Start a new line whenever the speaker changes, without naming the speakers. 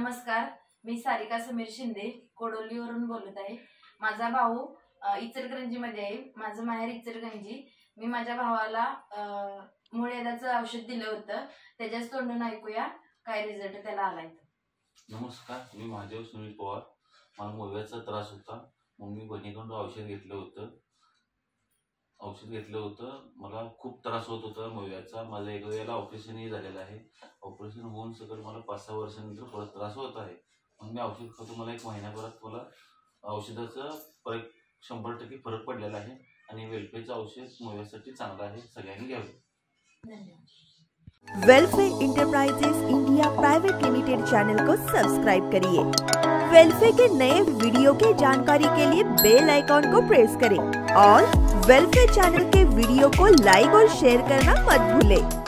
नमस्कार, मी सारिका समीर शिंदे कोडोलीवरून बोलत आहे। माझा भाऊ इचलकरंजीमध्ये आहे। माझं माहेर इचलकरंजी। मी माझ्या भावाला मुळव्याधाचं औषध दिलं होतं, त्याच्याच तोंडून ऐकूया काय रिझल्ट त्याला आलाय।
नमस्कार, मी महादेव सुनील पवार। मला मुळव्याधाचा त्रास होता, मग मी बहिणीकडून औषध घेतलं होतं। मला खूप त्रास होत होता मुळव्याधाचा। माझं एक वेळेला ऑपरेशनही झालेलं आहे। ऑपरेशन होऊन सगळं मला 5-6 वर्षानंतर परत त्रास होत आहे। मग मी औषध खातो, मला 1 महिन्याभरात मला औषधाचा 100% फरक पडलेला आहे आणि वेलपेचं औषध मुळव्याधासाठी चांगलं आहे, सगळ्यांनी घ्यावे।
धन्यवाद।
Welfare enterprises India private limited channel को सब्सक्राइब करिए। वेलफेयर के नए वीडियो की जानकारी के लिए बेल आइकॉन को प्रेस करें और वेलफेयर चैनल के वीडियो को लाइक और शेयर करना मत भूलें।